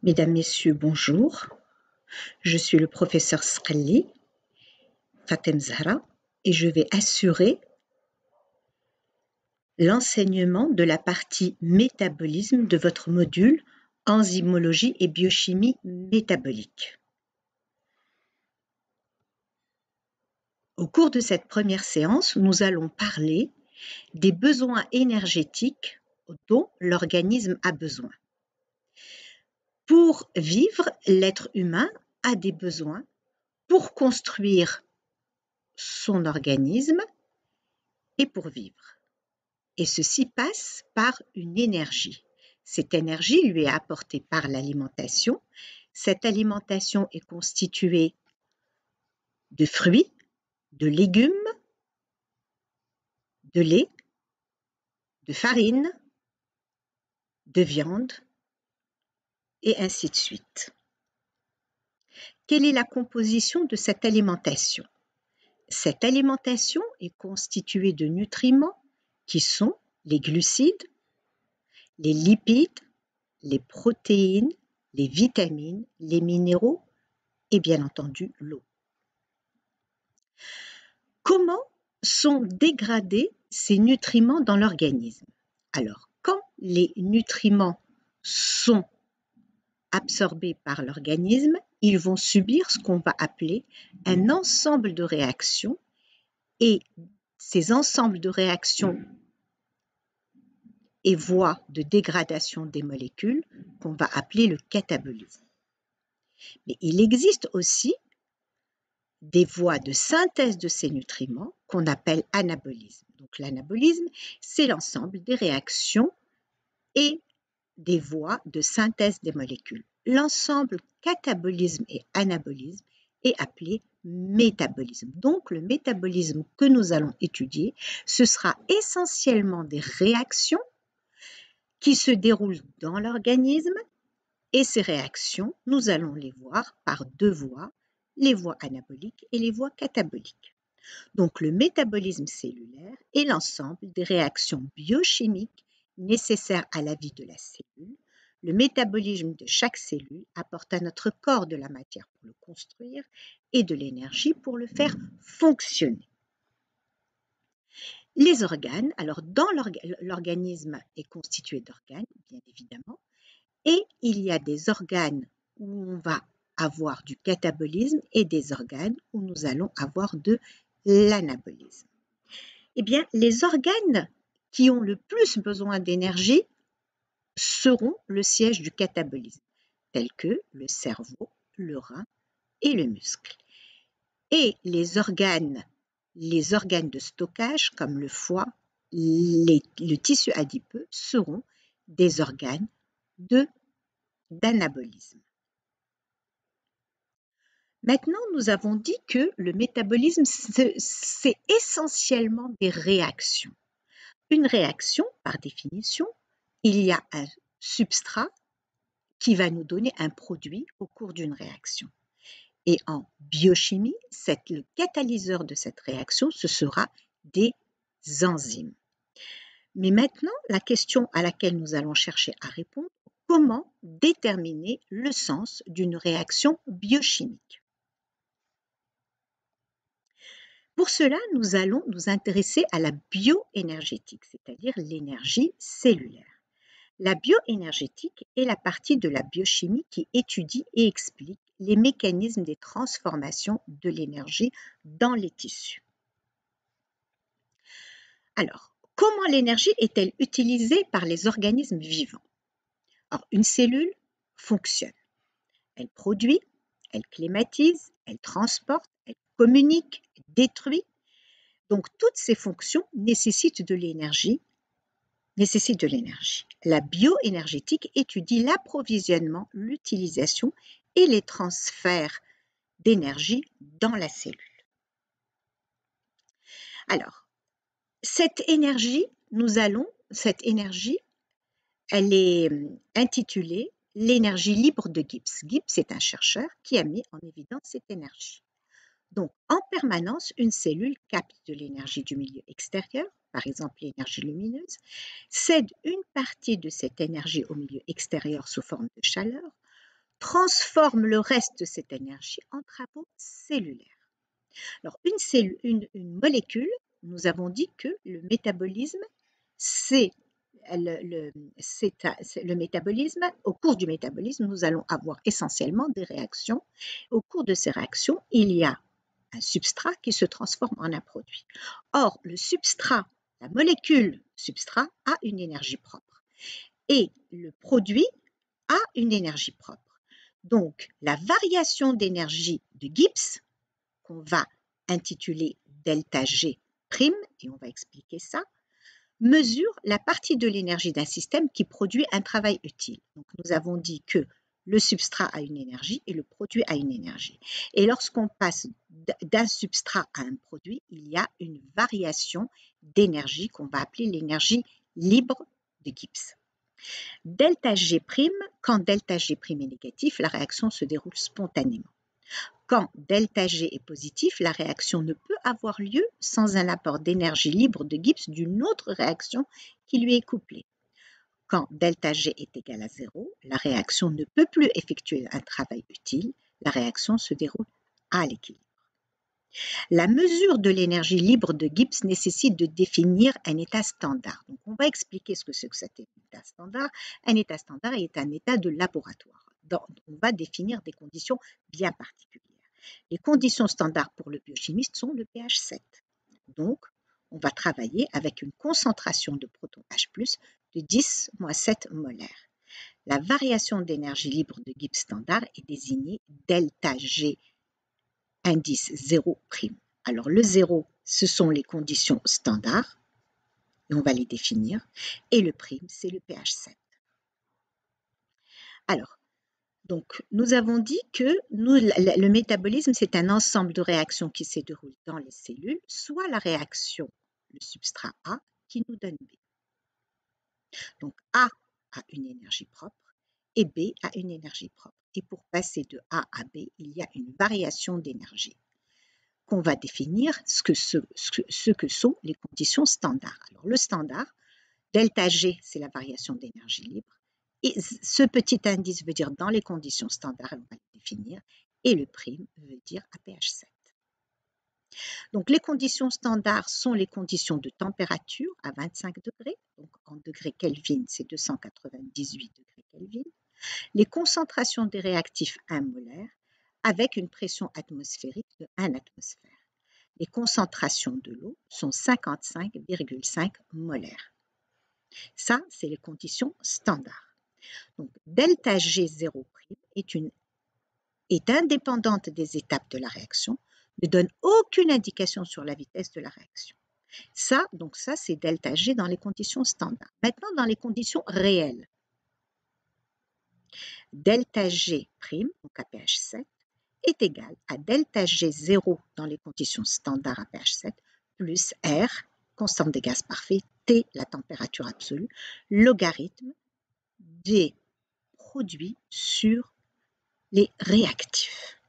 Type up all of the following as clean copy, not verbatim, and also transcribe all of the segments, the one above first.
Mesdames, Messieurs, bonjour. Je suis le professeur Sqali, Fatem Zahra, et je vais assurer l'enseignement de la partie métabolisme de votre module enzymologie et biochimie métabolique. Au cours de cette première séance, nous allons parler des besoins énergétiques dont l'organisme a besoin. Pour vivre, l'être humain a des besoins pour construire son organisme et pour vivre. Et ceci passe par une énergie. Cette énergie lui est apportée par l'alimentation. Cette alimentation est constituée de fruits, de légumes, de lait, de farine, de viande, et ainsi de suite. Quelle est la composition de cette alimentation? Cette alimentation est constituée de nutriments qui sont les glucides, les lipides, les protéines, les vitamines, les minéraux et bien entendu l'eau. Comment sont dégradés ces nutriments dans l'organisme? Alors, quand les nutriments sont absorbés par l'organisme, ils vont subir ce qu'on va appeler un ensemble de réactions et ces ensembles de réactions et voies de dégradation des molécules qu'on va appeler le catabolisme. Mais il existe aussi des voies de synthèse de ces nutriments qu'on appelle anabolisme. Donc l'anabolisme, c'est l'ensemble des réactions et des voies de synthèse des molécules. L'ensemble catabolisme et anabolisme est appelé métabolisme. Donc le métabolisme que nous allons étudier, ce sera essentiellement des réactions qui se déroulent dans l'organisme et ces réactions, nous allons les voir par deux voies, les voies anaboliques et les voies cataboliques. Donc le métabolisme cellulaire est l'ensemble des réactions biochimiques nécessaires à la vie de la cellule. Le métabolisme de chaque cellule apporte à notre corps de la matière pour le construire et de l'énergie pour le faire fonctionner. Les organes, alors dans l'organisme est constitué d'organes, bien évidemment, et il y a des organes où on va avoir du catabolisme et des organes où nous allons avoir de l'anabolisme. Eh bien, les organes qui ont le plus besoin d'énergie seront le siège du catabolisme, tels que le cerveau, le rein et le muscle. Et les organes de stockage, comme le foie, le tissu adipeux, seront des organes d'anabolisme. Maintenant, nous avons dit que le métabolisme, c'est essentiellement des réactions. Une réaction, par définition, il y a un substrat qui va nous donner un produit au cours d'une réaction. Et en biochimie, le catalyseur de cette réaction, ce sera des enzymes. Mais maintenant, la question à laquelle nous allons chercher à répondre, comment déterminer le sens d'une réaction biochimique? Pour cela, nous allons nous intéresser à la bioénergétique, c'est-à-dire l'énergie cellulaire. La bioénergétique est la partie de la biochimie qui étudie et explique les mécanismes des transformations de l'énergie dans les tissus. Alors, comment l'énergie est-elle utilisée par les organismes vivants? Alors, une cellule fonctionne. Elle produit, elle climatise, elle transporte, elle communique, elle détruit. Donc, toutes ces fonctions nécessitent de l'énergie. La bioénergétique étudie l'approvisionnement, l'utilisation et les transferts d'énergie dans la cellule. Alors, cette énergie, elle est intitulée l'énergie libre de Gibbs. Gibbs est un chercheur qui a mis en évidence cette énergie. Donc, en permanence, une cellule capte de l'énergie du milieu extérieur, par exemple l'énergie lumineuse, cède une partie de cette énergie au milieu extérieur sous forme de chaleur, transforme le reste de cette énergie en travaux cellulaires. Alors, une molécule, nous avons dit que le métabolisme, c'est le métabolisme. Au cours du métabolisme, nous allons avoir essentiellement des réactions. Au cours de ces réactions, il y a un substrat qui se transforme en un produit. Or, le substrat, la molécule substrat, a une énergie propre et le produit a une énergie propre. Donc, la variation d'énergie de Gibbs, qu'on va intituler delta G prime, et on va expliquer ça, mesure la partie de l'énergie d'un système qui produit un travail utile. Donc, nous avons dit que le substrat a une énergie et le produit a une énergie. Et lorsqu'on passe d'un substrat à un produit, il y a une variation d'énergie qu'on va appeler l'énergie libre de Gibbs. Delta G', quand delta G' est négatif, la réaction se déroule spontanément. Quand delta G est positif, la réaction ne peut avoir lieu sans un apport d'énergie libre de Gibbs d'une autre réaction qui lui est couplée. Quand delta G est égal à 0, la réaction ne peut plus effectuer un travail utile, la réaction se déroule à l'équilibre. La mesure de l'énergie libre de Gibbs nécessite de définir un état standard. Donc, on va expliquer ce que c'est que cet état standard. Un état standard est un état de laboratoire. On va définir des conditions bien particulières. Les conditions standards pour le biochimiste sont le pH 7. Donc, on va travailler avec une concentration de protons H+, de 10-7 molaires. La variation d'énergie libre de Gibbs standard est désignée delta G indice 0'. Alors, le 0, ce sont les conditions standards, et on va les définir, et le prime, c'est le pH 7. Alors, donc, nous avons dit que le métabolisme, c'est un ensemble de réactions qui se déroulent dans les cellules, soit la réaction, le substrat A, qui nous donne B. Donc, A a une énergie propre et B a une énergie propre. Et pour passer de A à B, il y a une variation d'énergie qu'on va définir ce que sont les conditions standards. Alors, le standard, delta G, c'est la variation d'énergie libre. Et ce petit indice veut dire dans les conditions standards, on va le définir, et le prime veut dire à pH 7. Donc les conditions standards sont les conditions de température à 25 degrés, donc en degrés Kelvin, c'est 298 degrés Kelvin. Les concentrations des réactifs 1 molaire avec une pression atmosphérique de 1 atmosphère. Les concentrations de l'eau sont 55,5 molaires. Ça, c'est les conditions standards. Donc, delta G0' est indépendante des étapes de la réaction, ne donne aucune indication sur la vitesse de la réaction. Ça, c'est delta G dans les conditions standards. Maintenant, dans les conditions réelles, delta G', donc à pH 7, est égal à delta G0 dans les conditions standards à pH 7, plus R, constante des gaz parfaits, T, la température absolue, logarithme des produits sur les réactifs.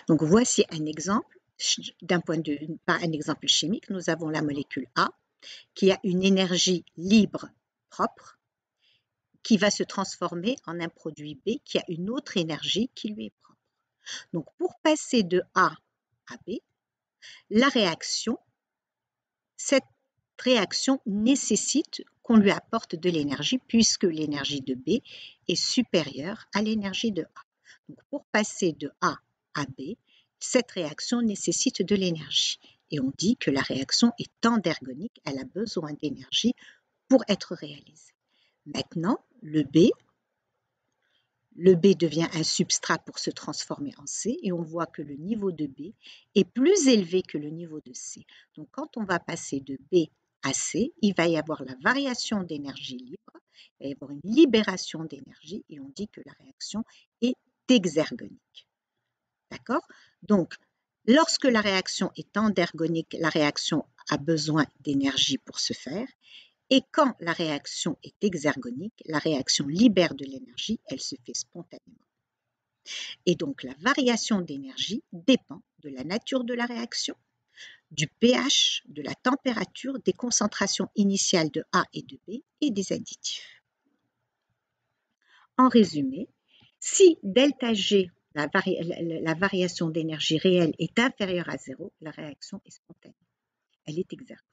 Donc voici un exemple, pas un exemple chimique, nous avons la molécule A qui a une énergie libre propre qui va se transformer en un produit B qui a une autre énergie qui lui est propre. Donc pour passer de A à B, cette réaction nécessite qu'on lui apporte de l'énergie puisque l'énergie de B est supérieure à l'énergie de A. Donc pour passer de A à B, cette réaction nécessite de l'énergie. Et on dit que la réaction est endergonique, elle a besoin d'énergie pour être réalisée. Maintenant, le B devient un substrat pour se transformer en C et on voit que le niveau de B est plus élevé que le niveau de C. Donc quand on va passer de B à C, il va y avoir la variation d'énergie libre, il va y avoir une libération d'énergie et on dit que la réaction est exergonique. D'accord? Donc, lorsque la réaction est endergonique, la réaction a besoin d'énergie pour se faire. Et quand la réaction est exergonique, la réaction libère de l'énergie, elle se fait spontanément. Et donc, la variation d'énergie dépend de la nature de la réaction, du pH, de la température, des concentrations initiales de A et de B et des additifs. en résumé, si delta G, la variation d'énergie réelle, est inférieure à 0, la réaction est spontanée. Elle est exergonique.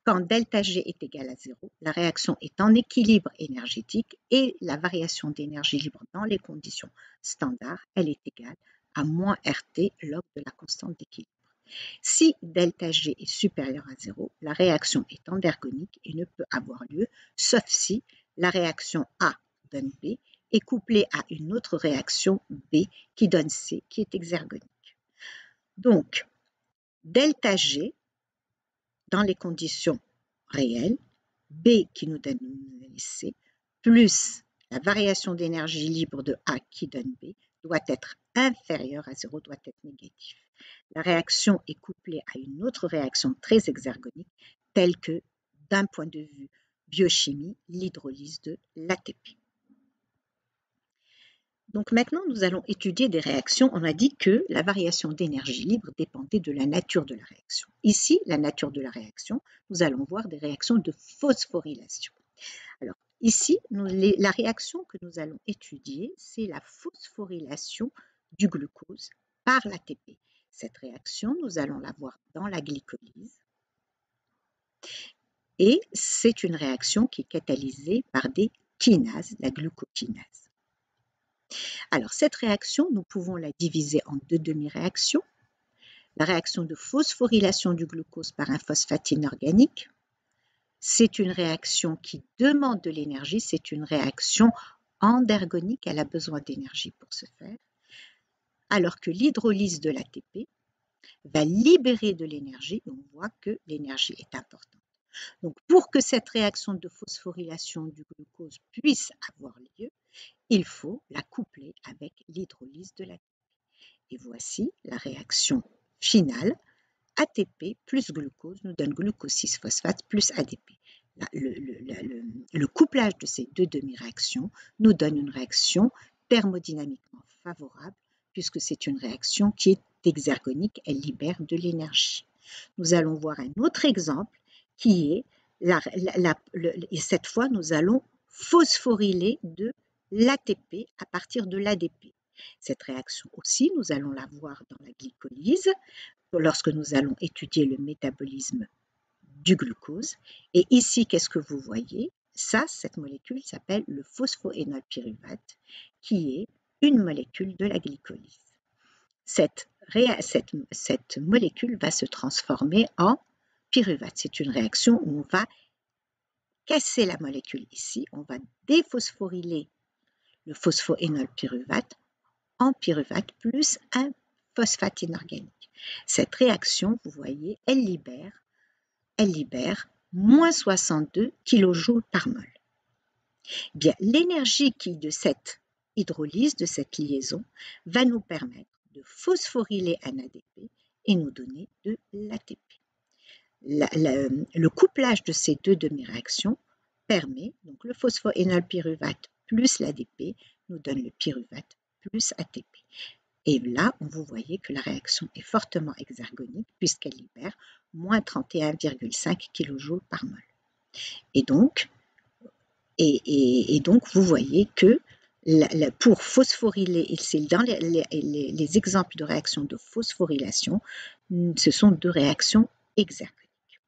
Quand delta G est égal à 0, la réaction est en équilibre énergétique et la variation d'énergie libre dans les conditions standards, elle est égale à moins RT log de la constante d'équilibre. Si delta G est supérieur à 0, la réaction est endergonique et ne peut avoir lieu, sauf si la réaction A donne B est couplée à une autre réaction B qui donne C, qui est exergonique. Donc, delta G, dans les conditions réelles, B qui nous donne C, plus la variation d'énergie libre de A qui donne B, doit être inférieure à 0, doit être négatif. La réaction est couplée à une autre réaction très exergonique, telle que, d'un point de vue biochimie, l'hydrolyse de l'ATP. Donc maintenant, nous allons étudier des réactions. On a dit que la variation d'énergie libre dépendait de la nature de la réaction. Ici, la nature de la réaction, nous allons voir des réactions de phosphorylation. Alors, ici, la réaction que nous allons étudier, c'est la phosphorylation du glucose par l'ATP. Cette réaction, nous allons la voir dans la glycolyse. Et c'est une réaction qui est catalysée par des kinases, la glucokinase. Alors, cette réaction, nous pouvons la diviser en deux demi-réactions. La réaction de phosphorylation du glucose par un phosphate inorganique, c'est une réaction qui demande de l'énergie, c'est une réaction endergonique, elle a besoin d'énergie pour se faire, alors que l'hydrolyse de l'ATP va libérer de l'énergie, et on voit que l'énergie est importante. Donc, pour que cette réaction de phosphorylation du glucose puisse avoir lieu, il faut la coupler avec l'hydrolyse de l'ATP. Et voici la réaction finale. ATP plus glucose nous donne glucose 6-phosphate plus ADP. Le couplage de ces deux demi-réactions nous donne une réaction thermodynamiquement favorable puisque c'est une réaction qui est exergonique, elle libère de l'énergie. Nous allons voir un autre exemple qui est, et cette fois nous allons phosphoryler de l'ATP à partir de l'ADP. Cette réaction aussi, nous allons la voir dans la glycolyse lorsque nous allons étudier le métabolisme du glucose. Et ici, qu'est-ce que vous voyez? Ça, cette molécule s'appelle le phosphoénolpyruvate, qui est une molécule de la glycolyse. Cette molécule va se transformer en pyruvate. C'est une réaction où on va casser la molécule ici, on va déphosphoryler le phosphoénolpyruvate en pyruvate plus un phosphate inorganique. Cette réaction, vous voyez, elle libère moins 62 kJ par mol. Bien, l'énergie qui de cette hydrolyse, de cette liaison, va nous permettre de phosphoryler un ADP et nous donner de l'ATP. Le couplage de ces deux demi-réactions permet, donc le phosphoénolpyruvate plus l'ADP nous donne le pyruvate plus ATP. Et là, vous voyez que la réaction est fortement exergonique puisqu'elle libère moins 31,5 kJ par mol. Et donc, vous voyez que pour phosphoryler, et c'est dans les exemples de réactions de phosphorylation, ce sont deux réactions exergoniques.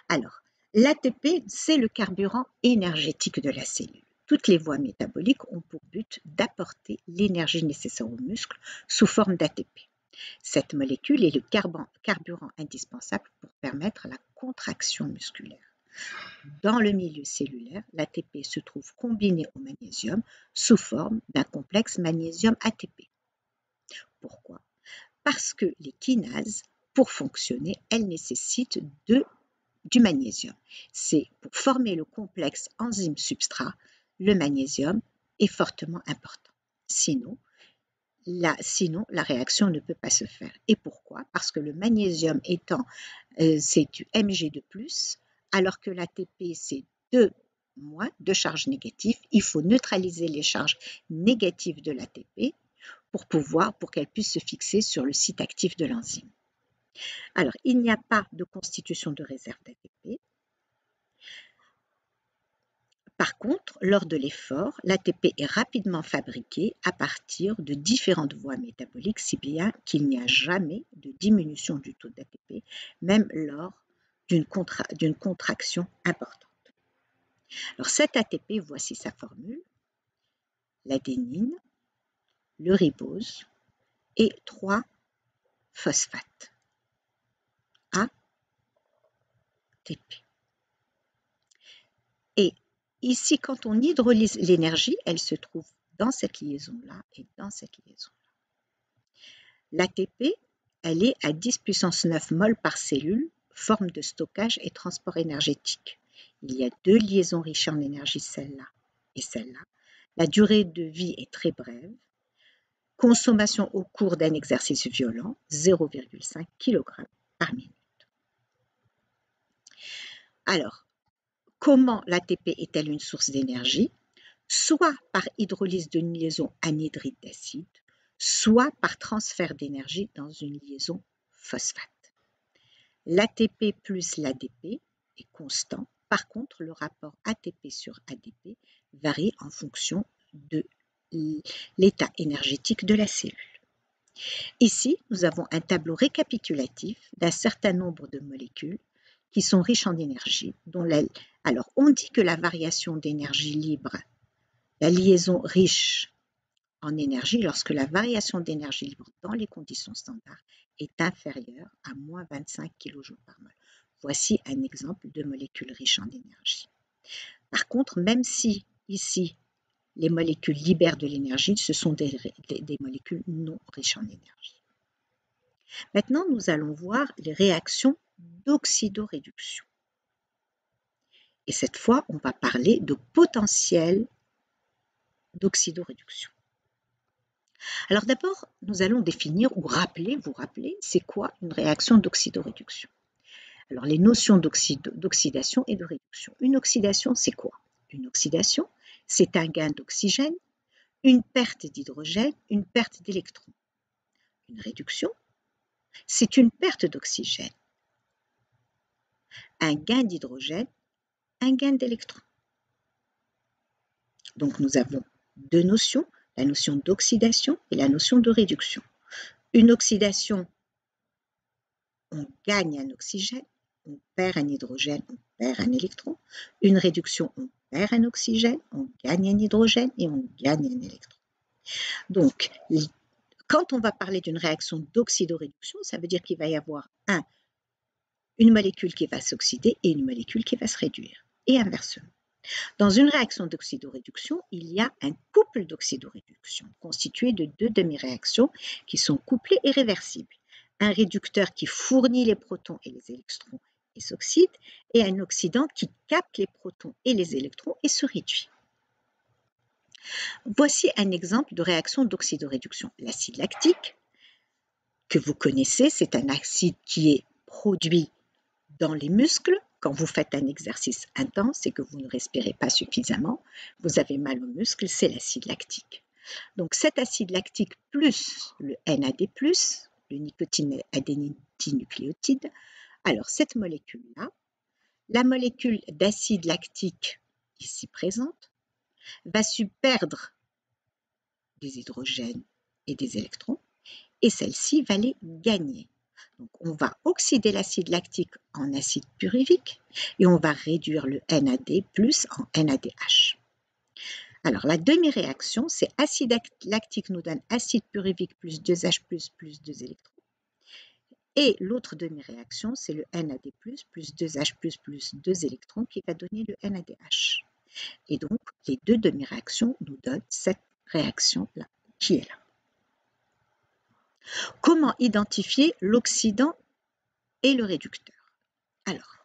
Alors, l'ATP, c'est le carburant énergétique de la cellule. Toutes les voies métaboliques ont pour but d'apporter l'énergie nécessaire aux muscles sous forme d'ATP. Cette molécule est le carburant indispensable pour permettre la contraction musculaire. Dans le milieu cellulaire, l'ATP se trouve combiné au magnésium sous forme d'un complexe magnésium-ATP. Pourquoi? Parce que les kinases, pour fonctionner, elles nécessitent du magnésium. C'est pour former le complexe enzyme-substrat, le magnésium est fortement important. Sinon, la réaction ne peut pas se faire. Et pourquoi? Parce que le magnésium étant, c'est du Mg de plus, alors que l'ATP, c'est 2 charges négatives. Il faut neutraliser les charges négatives de l'ATP pour qu'elle puisse se fixer sur le site actif de l'enzyme. Alors, il n'y a pas de constitution de réserve d'ATP. Par contre, lors de l'effort, l'ATP est rapidement fabriqué à partir de différentes voies métaboliques, si bien qu'il n'y a jamais de diminution du taux d'ATP, même lors d'une contraction importante. Alors cet ATP, voici sa formule, l'adénine, le ribose et 3 phosphates, ATP. Et ici, quand on hydrolyse l'énergie, elle se trouve dans cette liaison-là et dans cette liaison-là. L'ATP, elle est à 10 puissance 9 mol par cellule, forme de stockage et transport énergétique. Il y a 2 liaisons riches en énergie, celle-là et celle-là. La durée de vie est très brève. Consommation au cours d'un exercice violent, 0,5 kg par minute. Alors, comment l'ATP est-elle une source d'énergie? Soit par hydrolyse d'une liaison anhydride d'acide, soit par transfert d'énergie dans une liaison phosphate. L'ATP plus l'ADP est constant. Par contre, le rapport ATP sur ADP varie en fonction de l'état énergétique de la cellule. Ici, nous avons un tableau récapitulatif d'un certain nombre de molécules qui sont riches en énergie. Alors, on dit que la variation d'énergie libre, la liaison riche en énergie, lorsque la variation d'énergie libre dans les conditions standards est inférieure à moins 25 kJ par mol. Voici un exemple de molécules riches en énergie. Par contre, même si ici, les molécules libèrent de l'énergie, ce sont des molécules non riches en énergie. Maintenant, nous allons voir les réactions d'oxydoréduction. Et cette fois, on va parler de potentiel d'oxydoréduction. Alors d'abord, nous allons définir ou vous rappeler, c'est quoi une réaction d'oxydoréduction. Alors les notions d'oxydation et de réduction. Une oxydation, c'est quoi? Une oxydation, c'est un gain d'oxygène, une perte d'hydrogène, une perte d'électrons. Une réduction, c'est une perte d'oxygène, un gain d'hydrogène, un gain d'électrons. Donc nous avons deux notions, la notion d'oxydation et la notion de réduction. Une oxydation, on gagne un oxygène, on perd un hydrogène, on perd un électron. Une réduction, on perd un oxygène, on gagne un hydrogène et on gagne un électron. Donc, quand on va parler d'une réaction d'oxydoréduction, ça veut dire qu'il va y avoir une molécule qui va s'oxyder et une molécule qui va se réduire, et inversement. Dans une réaction d'oxydoréduction, il y a un couple d'oxydoréduction constitué de deux demi-réactions qui sont couplées et réversibles. Un réducteur qui fournit les protons et les électrons et s'oxyde, et un oxydant qui capte les protons et les électrons et se réduit. Voici un exemple de réaction d'oxydoréduction. L'acide lactique, que vous connaissez, c'est un acide qui est produit dans les muscles. Quand vous faites un exercice intense et que vous ne respirez pas suffisamment, vous avez mal aux muscles, c'est l'acide lactique. Donc cet acide lactique plus le NAD+, le nicotine adénine dinucléotide, alors cette molécule-là, la molécule d'acide lactique ici présente, va perdre des hydrogènes et des électrons, et celle-ci va les gagner. Donc, on va oxyder l'acide lactique en acide pyruvique et on va réduire le NAD+ en NADH. Alors, la demi-réaction, c'est acide lactique nous donne acide pyruvique plus 2H+, plus 2 électrons. Et l'autre demi-réaction, c'est le NAD+, plus 2H+, plus 2 électrons qui va donner le NADH. Et donc, les deux demi-réactions nous donnent cette réaction-là qui est là. Comment identifier l'oxydant et le réducteur? Alors,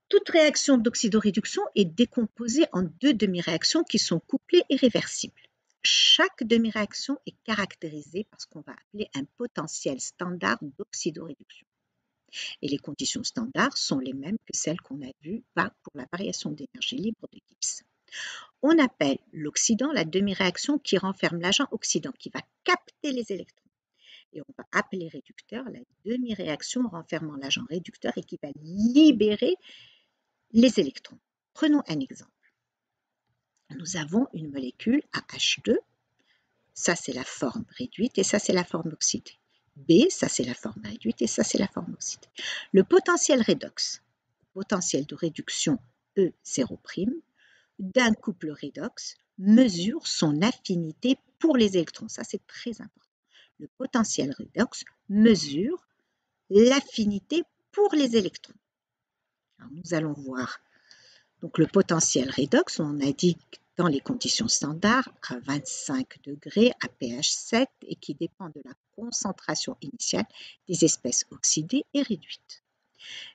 toute réaction d'oxydoréduction est décomposée en deux demi-réactions qui sont couplées et réversibles. Chaque demi-réaction est caractérisée par ce qu'on va appeler un potentiel standard d'oxydoréduction. Et les conditions standards sont les mêmes que celles qu'on a vues pour la variation d'énergie libre de Gibbs. On appelle l'oxydant la demi-réaction qui renferme l'agent oxydant, qui va capter les électrons. Et on va appeler réducteur la demi-réaction renfermant l'agent réducteur et qui va libérer les électrons. Prenons un exemple. nous avons une molécule AH2. Ça, c'est la forme réduite et ça, c'est la forme oxydée. B, ça, c'est la forme réduite et ça, c'est la forme oxydée. Le potentiel redox, potentiel de réduction E0', d'un couple redox mesure son affinité pour les électrons. Ça, c'est très important. Le potentiel redox mesure l'affinité pour les électrons. Alors, nous allons voir donc le potentiel redox, on a dit dans les conditions standards à 25 degrés à pH 7 et qui dépend de la concentration initiale des espèces oxydées et réduites.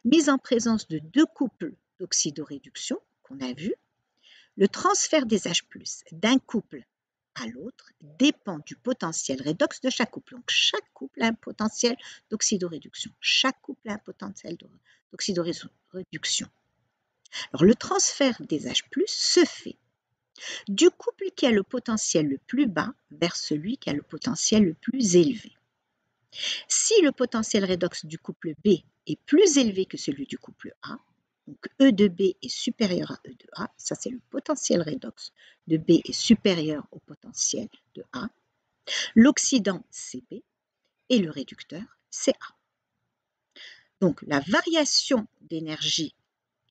Mise en présence de deux couples d'oxydoréduction qu'on a vu, le transfert des H+ d'un couple à l'autre dépend du potentiel redox de chaque couple. Donc chaque couple a un potentiel d'oxydoréduction. Chaque couple a un potentiel d'oxydoréduction. Alors le transfert des H+ se fait du couple qui a le potentiel le plus bas vers celui qui a le potentiel le plus élevé. Si le potentiel redox du couple B est plus élevé que celui du couple A, donc E de B est supérieur à E de A, ça c'est le potentiel redox de B est supérieur au potentiel de A, l'oxydant c'est B et le réducteur c'est A. Donc la variation d'énergie,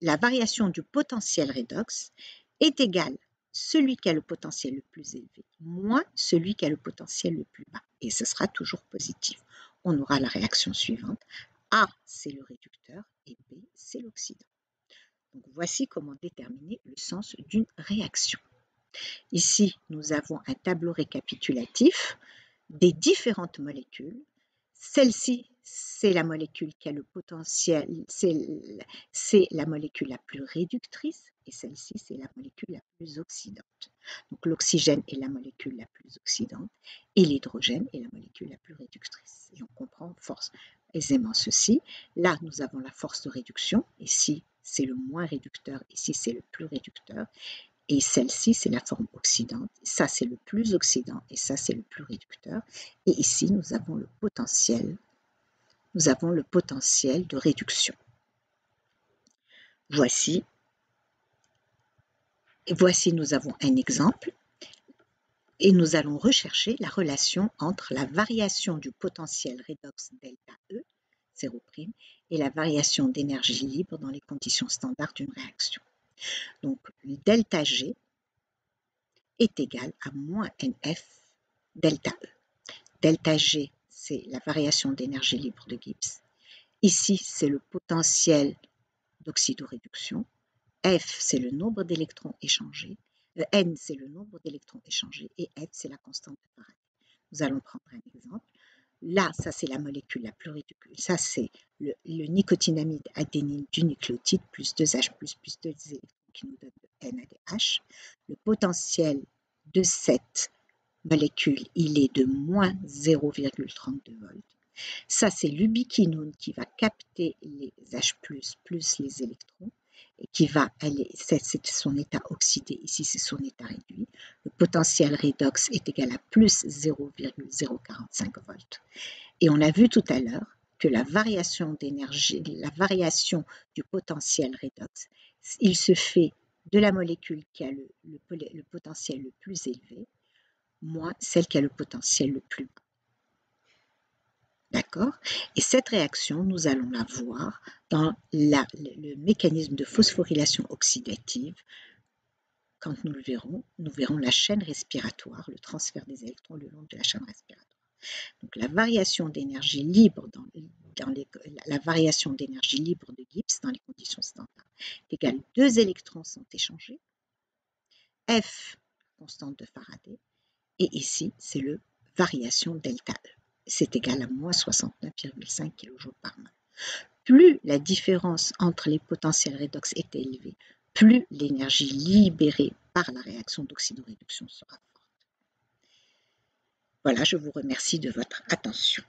la variation du potentiel redox est égale celui qui a le potentiel le plus élevé moins celui qui a le potentiel le plus bas. Et ce sera toujours positif. On aura la réaction suivante. A, c'est le réducteur et B, c'est l'oxydant. Donc voici comment déterminer le sens d'une réaction. Ici, nous avons un tableau récapitulatif des différentes molécules. Celle-ci, c'est la molécule qui a le potentiel, c'est la molécule la plus réductrice et celle-ci, c'est la molécule la plus oxydante. Donc l'oxygène est la molécule la plus oxydante et l'hydrogène est la molécule la plus réductrice. Et on comprend aisément ceci. Là, nous avons la force de réduction. Ici, c'est le moins réducteur. Ici, c'est le plus réducteur. Et celle-ci, c'est la forme oxydante. Ça, c'est le plus oxydant et ça, c'est le plus réducteur. Et ici, nous avons le potentiel de réduction. Voici, nous avons un exemple et nous allons rechercher la relation entre la variation du potentiel redox delta E, 0', et la variation d'énergie libre dans les conditions standards d'une réaction. Donc, delta G est égal à moins NF delta E. Delta G, c'est la variation d'énergie libre de Gibbs. Ici, c'est le potentiel d'oxydoréduction. F, c'est le nombre d'électrons échangés. N, c'est le nombre d'électrons échangés. Et F, c'est la constante de Faraday. Nous allons prendre un exemple. Là, ça, c'est la molécule la plus réductrice. Ça, c'est le nicotinamide adénine du nucléotide plus 2H+, plus 2 électrons qui nous donne le NADH. Le potentiel de cette molécule, il est de moins 0,32 volts. Ça, c'est l'ubiquinone qui va capter les H+, plus les électrons, et qui va aller, c'est son état oxydé, ici c'est son état réduit. Le potentiel redox est égal à plus 0,045 volts. Et on a vu tout à l'heure que la variation d'énergie, la variation du potentiel redox, il se fait de la molécule qui a le potentiel le plus élevé, moins celle qui a le potentiel le plus bas. D'accord? Et cette réaction, nous allons la voir dans le mécanisme de phosphorylation oxydative. Quand nous le verrons, nous verrons la chaîne respiratoire, le transfert des électrons le long de la chaîne respiratoire. Donc la variation d'énergie libre la variation d'énergie libre de Gibbs dans les conditions standards est égale 2 électrons sont échangés, F, constante de Faraday, et ici, c'est le variation delta E. C'est égal à moins 69,5 kJ par mol. Plus la différence entre les potentiels redox est élevée, plus l'énergie libérée par la réaction d'oxydoréduction sera forte. Voilà, je vous remercie de votre attention.